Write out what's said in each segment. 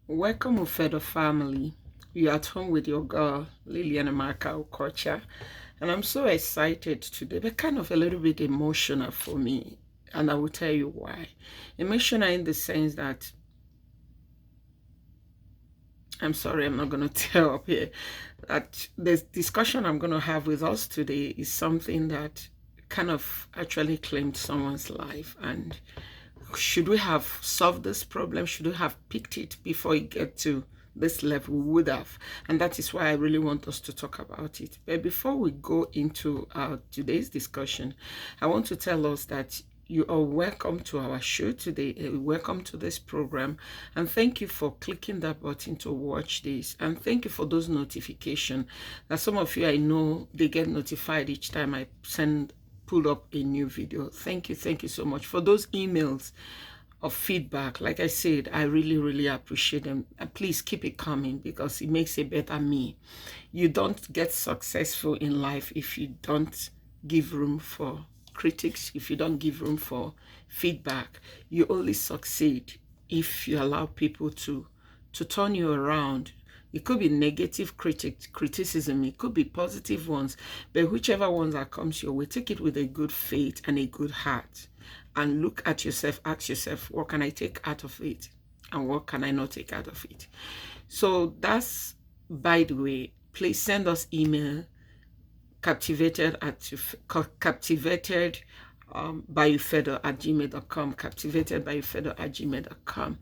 Welcome, Ufedo family. You're at home with your girl, Liliana Okocha, and I'm so excited today, but kind of a little bit emotional for me, and I will tell you why. Emotional in the sense that, I'm sorry, I'm not going to tell up here, that the discussion I'm going to have with us today is something that kind of actually claimed someone's life, and should we have solved this problem? Should we have picked it before it get to this level? We would have. And that is why I really want us to talk about it. But before we go into today's discussion, I want to tell us that you are welcome to our show today. Welcome to this program. And thank you for clicking that button to watch this. And thank you for those notifications. That some of you, I know, they get notified each time I pull up a new video. Thank you so much for those emails of feedback. Like I said, I really appreciate them. And please keep it coming because it makes a better me. You don't get successful in life if you don't give room for critics, if you don't give room for feedback. You only succeed if you allow people to turn you around. It could be negative criticism, it could be positive ones, but whichever ones that comes your way, take it with a good faith and a good heart. And look at yourself, ask yourself, what can I take out of it? And what can I not take out of it? So that's, by the way, please send us email, captivated by ufedo at gmail.com, captivated by ufedo at gmail.com,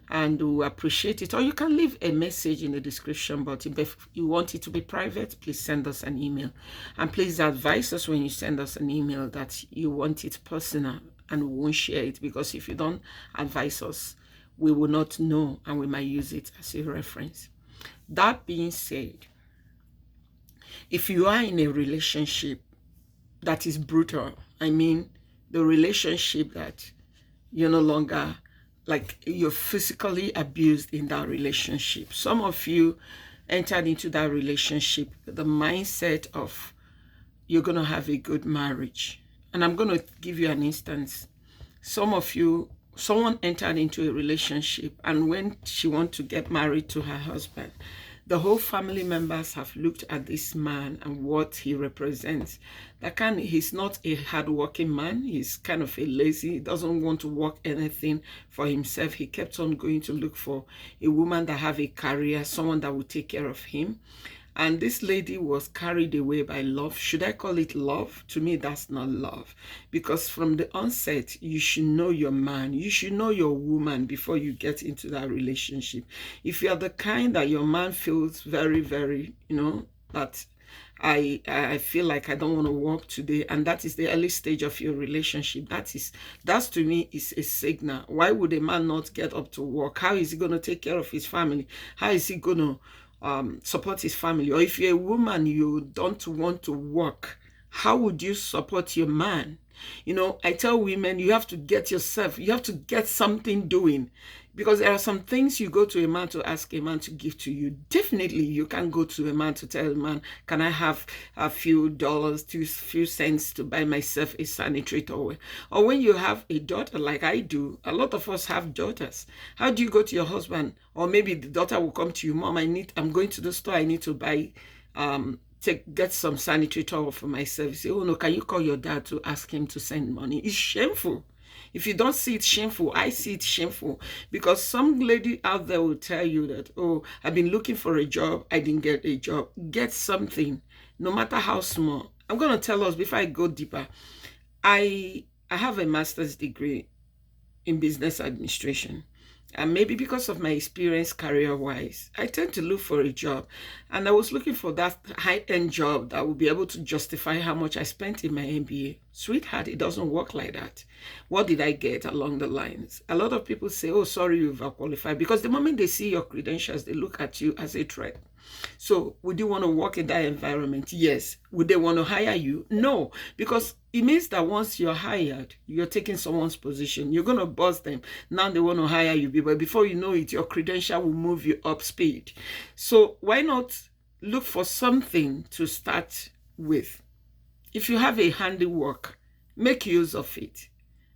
and we appreciate it. Or you can leave a message in the description, but if you want it to be private, please send us an email. And please advise us when you send us an email that you want it personal, and we won't share it, because if you don't advise us, we will not know and we might use it as a reference. That being said, if you are in a relationship that is brutal, I mean, the relationship that you're no longer, like, you're physically abused in that relationship. Some of you entered into that relationship with the mindset of you're going to have a good marriage. And I'm going to give you an instance. Some of you, someone entered into a relationship, and when she wants to get married to her husband, the whole family members have looked at this man and what he represents. He's not a hardworking man. He's kind of a lazy. He doesn't want to work anything for himself. He kept on going to look for a woman that have a career, someone that will take care of him. And this lady was carried away by love. Should I call it love? To me, that's not love. Because from the onset, you should know your man. You should know your woman before you get into that relationship. If you're the kind that your man feels very, that I feel like I don't want to work today, and that is the early stage of your relationship, that's to me is a signal. Why would a man not get up to work? How is he going to take care of his family? How is he going to support his family? Or if you're a woman, you don't want to work, how would you support your man? I tell women, you have to get something doing, because there are some things you go to a man to ask a man to give to you. Definitely, you can't go to a man to tell a man, can I have a few dollars, few cents to buy myself a sanitary towel? Or when you have a daughter, like I do, a lot of us have daughters. How do you go to your husband? Or maybe the daughter will come to you, Mom, I'm going to the store, I need to buy get some sanitary towel for myself. You say, oh no, can you call your dad to ask him to send money? It's shameful. If you don't see it shameful, I see it shameful, because some lady out there will tell you that, oh, I've been looking for a job, I didn't get a job. Get something, no matter how small. I'm going to tell us, before I go deeper, I have a master's degree in business administration. And maybe because of my experience career-wise, I tend to look for a job. And I was looking for that high-end job that would be able to justify how much I spent in my MBA. Sweetheart, it doesn't work like that. What did I get along the lines? A lot of people say, oh, sorry, you've qualified. Because the moment they see your credentials, they look at you as a threat. So would you want to work in that environment? Yes. Would they want to hire you? No, because it means that once you're hired, you're taking someone's position. You're going to boss them. Now they want to hire you, but before you know it, your credential will move you up speed. So why not look for something to start with? If you have a handiwork, make use of it.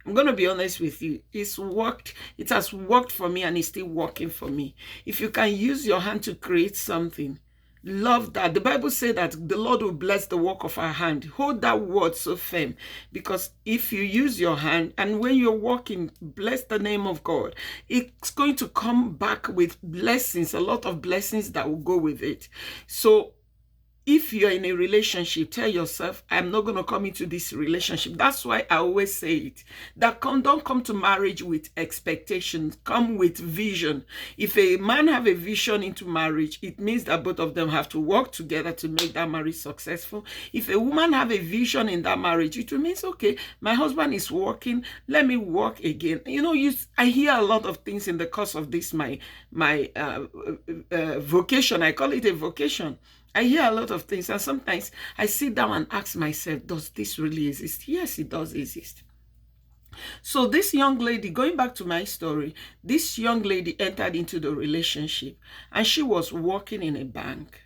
I'm going to be honest with you. It's worked. It has worked for me and it's still working for me. If you can use your hand to create something, love that. The Bible says that the Lord will bless the work of our hand. Hold that word so firm, because if you use your hand and when you're walking, bless the name of God, it's going to come back with blessings, a lot of blessings that will go with it. So if you're in a relationship, tell yourself, I'm not going to come into this relationship. That's why I always say it. That don't come to marriage with expectations. Come with vision. If a man have a vision into marriage, it means that both of them have to work together to make that marriage successful. If a woman have a vision in that marriage, it means, okay, my husband is working, let me work again. You know, I hear a lot of things in the course of this, my vocation. I call it a vocation. I hear a lot of things, and sometimes I sit down and ask myself, does this really exist? Yes, it does exist. So this young lady, going back to my story, this young lady entered into the relationship, and she was working in a bank,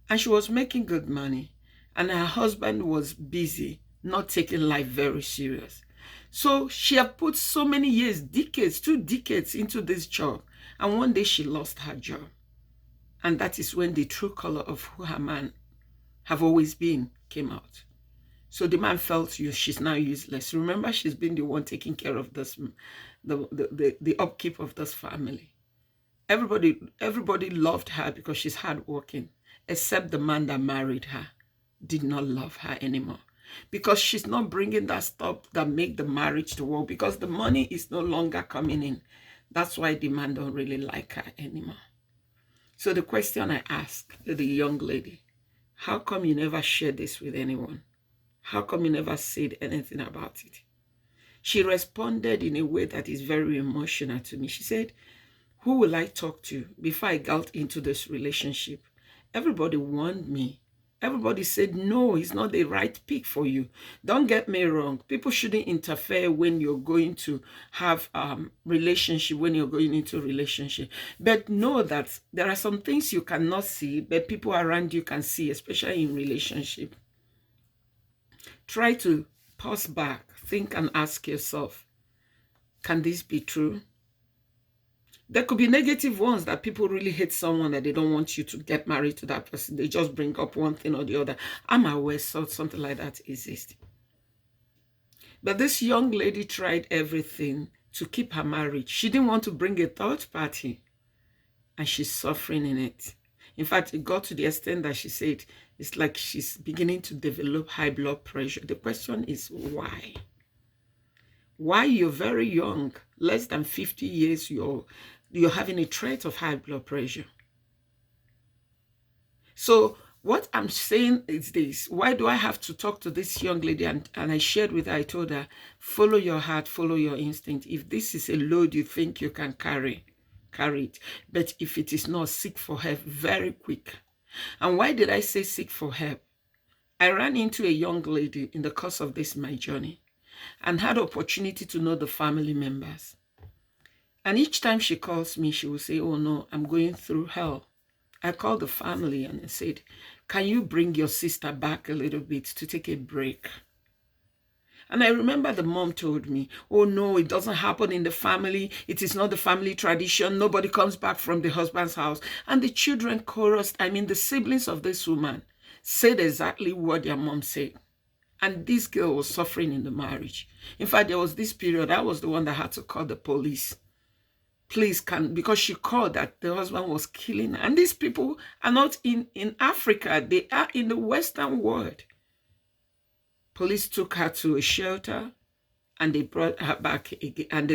and she was making good money, and her husband was busy, not taking life very serious. So she had put so many years, decades, 2 decades into this job, and one day she lost her job. And that is when the true color of who her man have always been came out. So the man felt she's now useless. Remember, she's been the one taking care of this, the upkeep of this family. Everybody loved her because she's hardworking, except the man that married her did not love her anymore, because she's not bringing that stuff that make the marriage to work, because the money is no longer coming in. That's why the man don't really like her anymore. So the question I asked the young lady, how come you never shared this with anyone? How come you never said anything about it? She responded in a way that is very emotional to me. She said, who will I talk to before I got into this relationship? Everybody warned me. Everybody said, no, it's not the right pick for you. Don't get me wrong. People shouldn't interfere when you're going to have relationship, when you're going into a relationship. But know that there are some things you cannot see, but people around you can see, especially in relationship. Try to pause back, think and ask yourself, can this be true? There could be negative ones, that people really hate someone, that they don't want you to get married to that person. They just bring up one thing or the other. I'm aware something like that exists. But this young lady tried everything to keep her marriage. She didn't want to bring a third party, and she's suffering in it. In fact, it got to the extent that she said it's like she's beginning to develop high blood pressure. The question is why? Why? You're very young, less than 50 years, you're having a trait of high blood pressure. So what I'm saying is this: why do I have to talk to this young lady? And I shared with her, I told her, follow your heart, follow your instinct. If this is a load you think you can carry it. But if it is not, seek for help very quick. And why did I say seek for help? I ran into a young lady in the course of this my journey, and had opportunity to know the family members. And each time she calls me, she will say, oh no, I'm going through hell. I called the family and I said, can you bring your sister back a little bit to take a break? And I remember the mom told me, oh no, it doesn't happen in the family. It is not the family tradition. Nobody comes back from the husband's house. And the children chorused, the siblings of this woman said exactly what their mom said. And this girl was suffering in the marriage. In fact, there was this period, I was the one that had to call the police. Please, because she called that the husband was killing her. And these people are not in Africa. They are in the Western world. Police took her to a shelter, and they brought her back again. And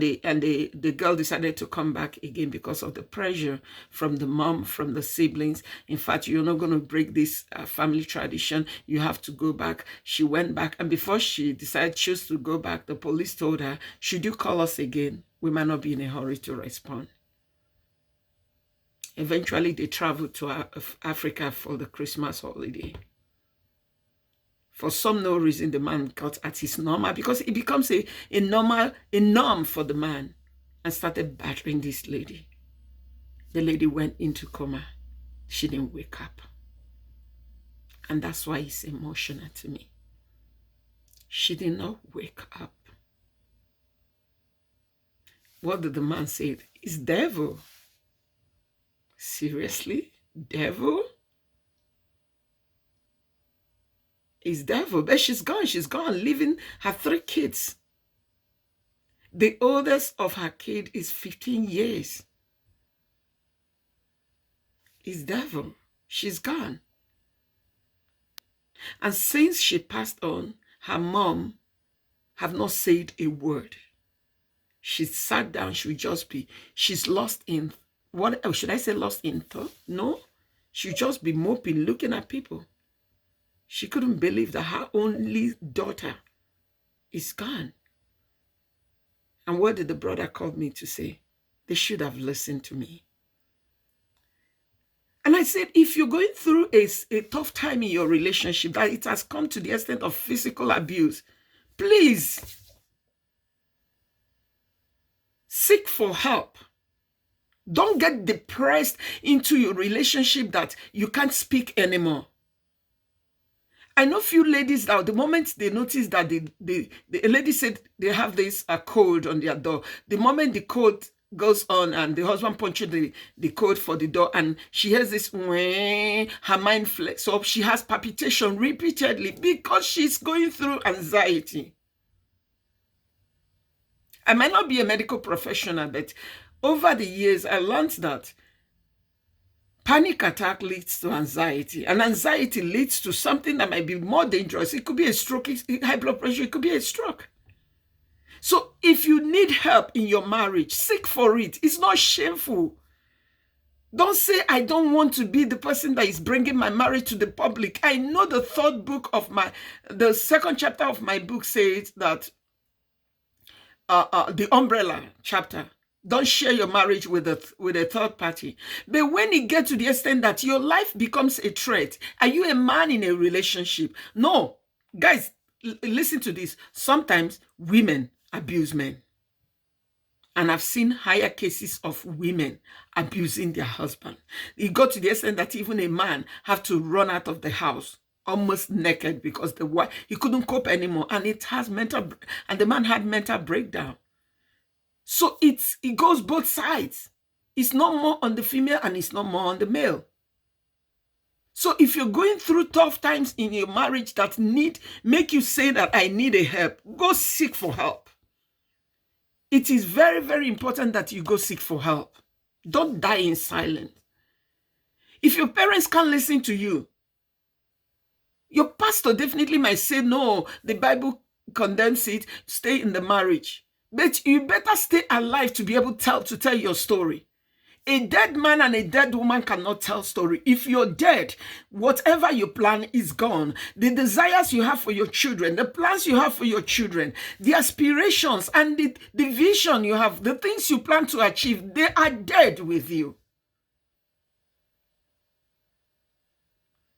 the girl decided to come back again because of the pressure from the mom, from the siblings. In fact, you're not going to break this family tradition. You have to go back. She went back, and before she chose to go back, the police told her, should you call us again, we might not be in a hurry to respond. Eventually, they traveled to Africa for the Christmas holiday. For some no reason, the man got at his normal, because it becomes a norm for the man, and started battering this lady. The lady went into coma. She didn't wake up. And that's why it's emotional to me. She did not wake up. What did the man say? It's devil. Seriously? Devil? It's devil. But she's gone. She's gone, leaving her 3 kids. The oldest of her kid is 15 years. It's devil. She's gone. And since she passed on, her mom have not said a word. She sat down, she would just be, she's lost in, what should I say, lost in thought? No, she'd just be moping, looking at people. She couldn't believe that her only daughter is gone. And what did the brother call me to say? They should have listened to me. And I said, if you're going through a tough time in your relationship, that it has come to the extent of physical abuse, please seek for help. Don't get depressed into your relationship that you can't speak anymore. I know few ladies that the moment they notice that the lady said they have this code on their door, the moment the code goes on and the husband punches the code for the door and she hears this, her mind flex up, she has palpitation repeatedly because she's going through anxiety. I might not be a medical professional, but over the years, I learned that panic attack leads to anxiety, and anxiety leads to something that might be more dangerous. It could be a stroke, high blood pressure, it could be a stroke. So if you need help in your marriage, seek for it. It's not shameful. Don't say, I don't want to be the person that is bringing my marriage to the public. I know the the 2nd chapter of my book says that the umbrella chapter, don't share your marriage with a 3rd party. But when it gets to the extent that your life becomes a threat, are you a man in a relationship? No. Guys, listen to this. Sometimes women abuse men. And I've seen higher cases of women abusing their husband. It got to the extent that even a man have to run out of the house almost naked because the wife, he couldn't cope anymore, and the man had mental breakdown. So it goes both sides. It's not more on the female and it's not more on the male. So if you're going through tough times in your marriage that make you say that I need a help, go seek for help. It is very, very important that you go seek for help. Don't die in silence. If your parents can't listen to you, your pastor definitely might say, no, the Bible condemns it, stay in the marriage. But you better stay alive to be able to tell your story. A dead man and a dead woman cannot tell story. If you're dead, whatever you plan is gone. The desires you have for your children, the plans you have for your children, the aspirations and the vision you have, the things you plan to achieve, they are dead with you.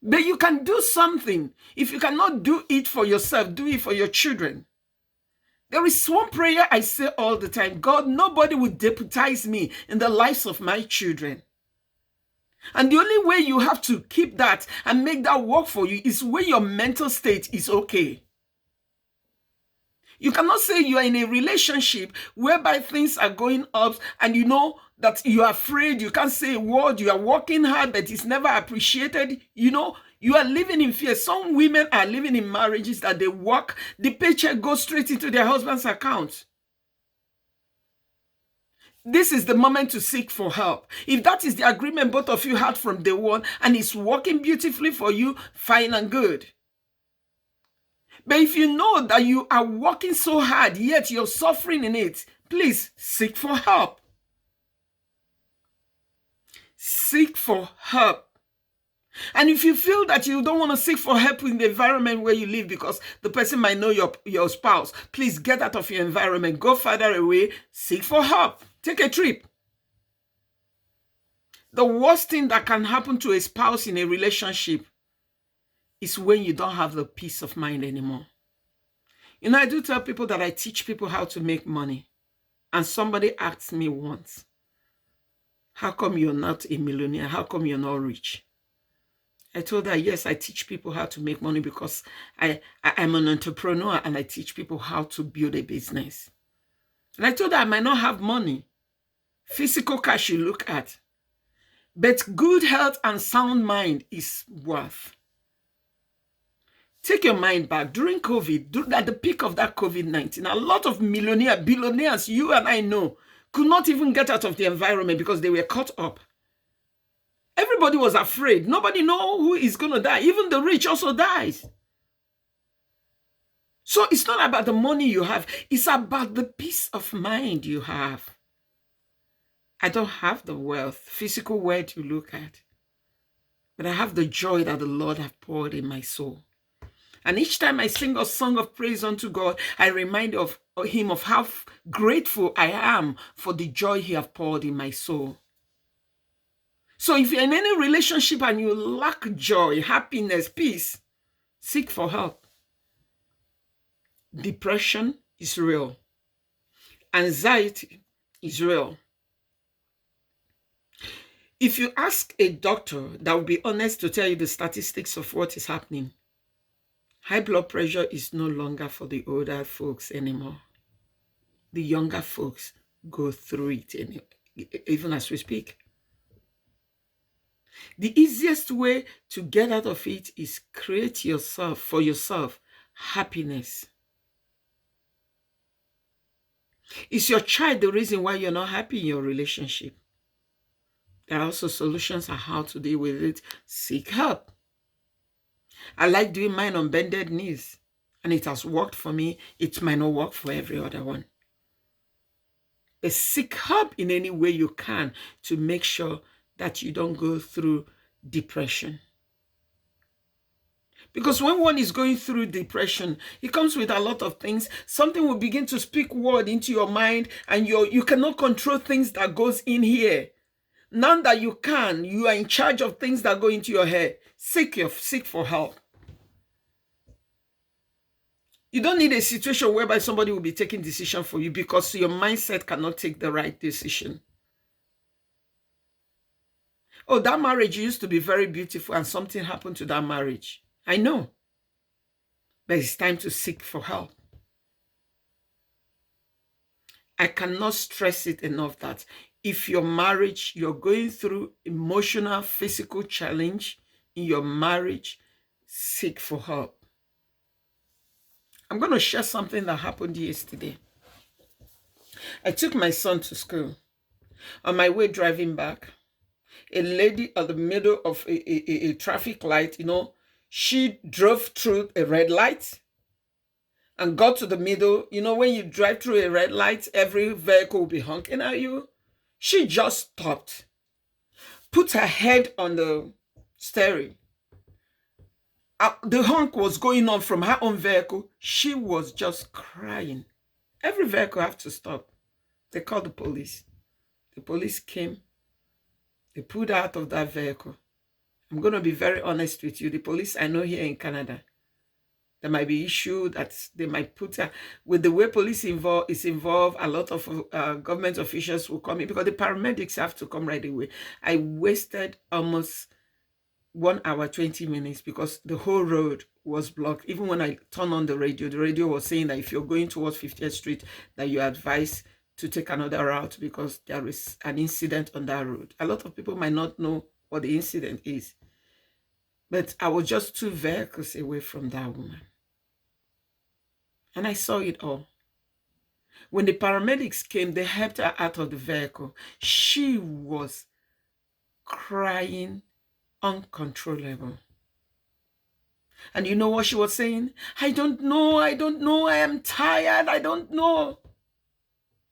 But you can do something. If you cannot do it for yourself, do it for your children. There is one prayer I say all the time. God, nobody will deputize me in the lives of my children. And the only way you have to keep that and make that work for you is when your mental state is okay. You cannot say you are in a relationship whereby things are going up and you know that you are afraid, you can't say a word, you are working hard, but it's never appreciated. You know, you are living in fear. Some women are living in marriages that they work, the paycheck goes straight into their husband's account. This is the moment to seek for help. If that is the agreement both of you had from day one and it's working beautifully for you, fine and good. But if you know that you are working so hard, yet you're suffering in it, please seek for help. Seek for help. And if you feel that you don't want to seek for help in the environment where you live because the person might know your spouse, please get out of your environment. Go further away. Seek for help. Take a trip. The worst thing that can happen to a spouse in a relationship is when you don't have the peace of mind anymore. You know, I do tell people that I teach people how to make money. And somebody asked me once, how come you're not a millionaire? How come you're not rich? I told her, yes, I teach people how to make money because I'm an entrepreneur and I teach people how to build a business. And I told her I might not have money. Physical cash you look at. But good health and sound mind is worth. Take your mind back. During COVID, at the peak of that COVID-19, a lot of billionaires, you and I know, could not even get out of the environment because they were caught up. Everybody was afraid. Nobody knows who is going to die. Even the rich also dies. So it's not about the money you have. It's about the peace of mind you have. I don't have the wealth, physical wealth to look at, but I have the joy that the Lord has poured in my soul. And each time I sing a song of praise unto God, I remind him of how grateful I am for the joy he has poured in my soul. So if you're in any relationship and you lack joy, happiness, peace, seek for help. Depression is real. Anxiety is real. If you ask a doctor that will be honest to tell you the statistics of what is happening, high blood pressure is no longer for the older folks anymore. The younger folks go through it even as we speak. The easiest way to get out of it is create for yourself happiness. Is your child the reason why you're not happy in your relationship? There are also solutions on how to deal with it. Seek help. I like doing mine on bended knees, and it has worked for me. It might not work for every other one. But seek help in any way you can to make sure that you don't go through depression. Because when one is going through depression, it comes with a lot of things. Something will begin to speak word into your mind, and you cannot control things that goes in here. None that you can. You are in charge of things that go into your head. Seek for help. You don't need a situation whereby somebody will be taking decision for you because your mindset cannot take the right decision. Oh, that marriage used to be very beautiful and something happened to that marriage. I know. But it's time to seek for help. I cannot stress it enough that if your marriage, you're going through emotional, physical challenge in your marriage, seek for help. I'm going to share something that happened yesterday. I took my son to school. On my way driving back, a lady at the middle of a traffic light, she drove through a red light and got to the middle. When you drive through a red light, every vehicle will be honking at you. She just stopped, put her head on the steering. The honk was going on from her own vehicle. She was just crying. Every vehicle have to stop. They called the police. The police came. They pulled her out of that vehicle. I'm going to be very honest with you. The police I know here in Canada, there might be issue that they might put her, with the way police is involved, a lot of government officials will come in because the paramedics have to come right away. I wasted almost 1 hour, 20 minutes because the whole road was blocked. Even when I turned on the radio was saying that if you're going towards 50th Street, that you're advised to take another route because there is an incident on that road. A lot of people might not know what the incident is. But I was just 2 vehicles away from that woman. And I saw it all. When the paramedics came, they helped her out of the vehicle. She was crying uncontrollable. And you know what she was saying? I don't know, I am tired, I don't know.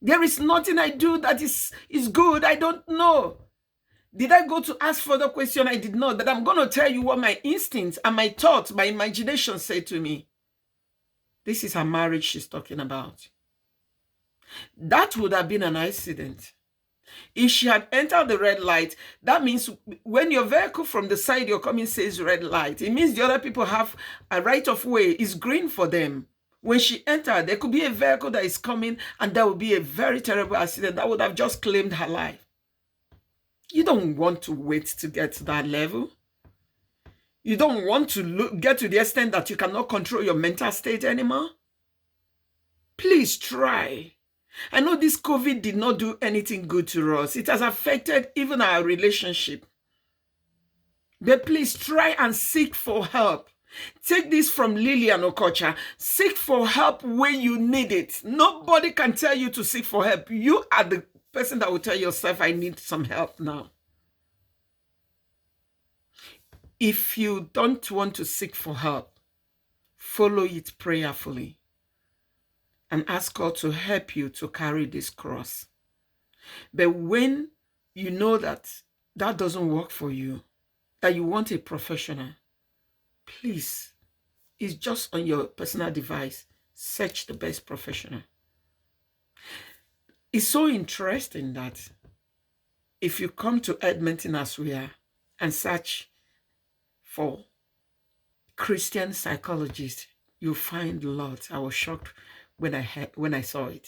There is nothing I do that is good, I don't know. Did I go to ask for the question? I did not, but I'm going to tell you what my instincts and my thoughts, my imagination said to me. This is her marriage she's talking about. That would have been an accident. If she had entered the red light, that means when your vehicle from the side you're coming says red light, it means the other people have a right of way. It's green for them. When she entered, there could be a vehicle that is coming and there would be a very terrible accident that would have just claimed her life. You don't want to wait to get to that level. You don't want to get to the extent that you cannot control your mental state anymore. Please try. I know this COVID did not do anything good to us. It has affected even our relationship. But please try and seek for help. Take this from Lillian Okocha. Seek for help when you need it. Nobody can tell you to seek for help. You are the person that will tell yourself, I need some help now. If you don't want to seek for help, follow it prayerfully and ask God to help you to carry this cross. But when you know that that doesn't work for you, that you want a professional, please, it's just on your personal device, search the best professional. It's so interesting that if you come to Edmonton as we are and search for Christian psychologists, you'll find lots. I was shocked when I saw it.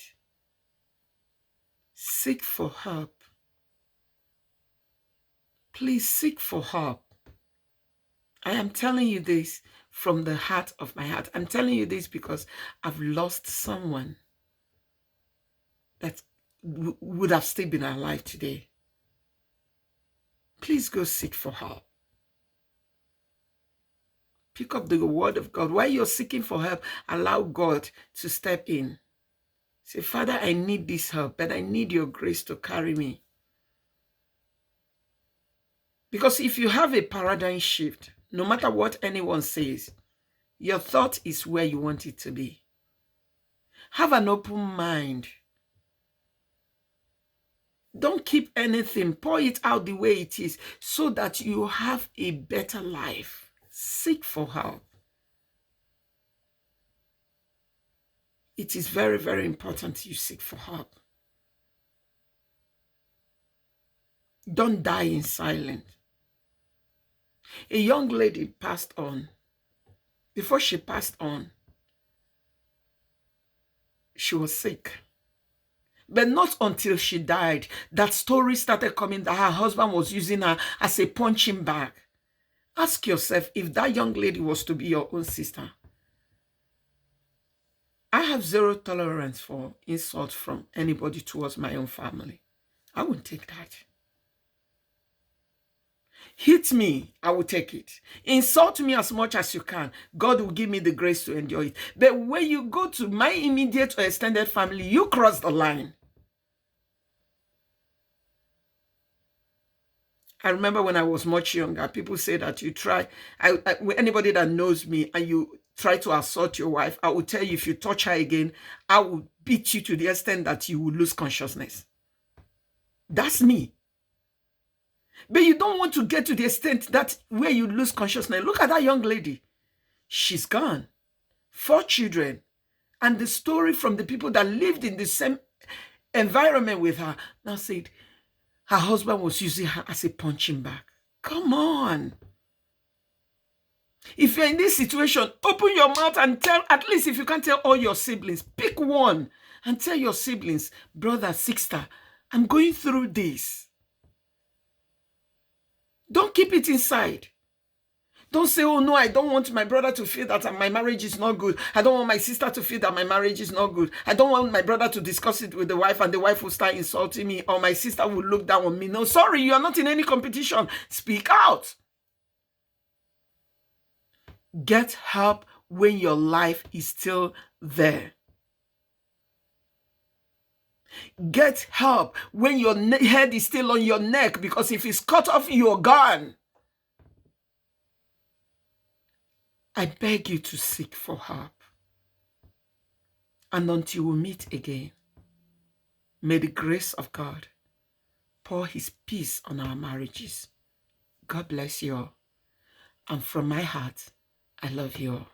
Seek for help. Please seek for help. I am telling you this from the heart of my heart. I'm telling you this because I've lost someone that would have still been alive today. Please go seek for help. Pick up the word of God. While you're seeking for help, allow God to step in. Say, Father, I need this help, but I need your grace to carry me. Because if you have a paradigm shift, no matter what anyone says, your thought is where you want it to be. Have an open mind. Don't keep anything. Pour it out the way it is so that you have a better life. Seek for help. It is very, very important you seek for help. Don't die in silence. A young lady passed on. Before she passed on, she was sick. But not until she died, that story started coming that her husband was using her as a punching bag. Ask yourself, if that young lady was to be your own sister. I have zero tolerance for insult from anybody towards my own family. I won't take that. Hit me, I will take it. Insult me as much as you can. God will give me the grace to endure it. But when you go to my immediate or extended family, you cross the line. I remember when I was much younger, people say that you try, anybody that knows me and you try to assault your wife, I will tell you, if you touch her again, I will beat you to the extent that you will lose consciousness. That's me. But you don't want to get to the extent that where you lose consciousness. Look at that young lady. She's gone. 4 children. And the story from the people that lived in the same environment with her now said her husband was using her as a punching bag. Come on. If you're in this situation, open your mouth and tell, at least if you can't tell all your siblings, pick one and tell your siblings, brother, sister, I'm going through this. Don't keep it inside. Don't say, oh no, I don't want my brother to feel that my marriage is not good. I don't want my sister to feel that my marriage is not good. I don't want my brother to discuss it with the wife and the wife will start insulting me, or my sister will look down on me. No, sorry, you are not in any competition. Speak out. Get help when your life is still there. Get help when your head is still on your neck, because if it's cut off, you're gone. I beg you to seek for help. And until we meet again, may the grace of God pour his peace on our marriages. God bless you all. And from my heart, I love you all.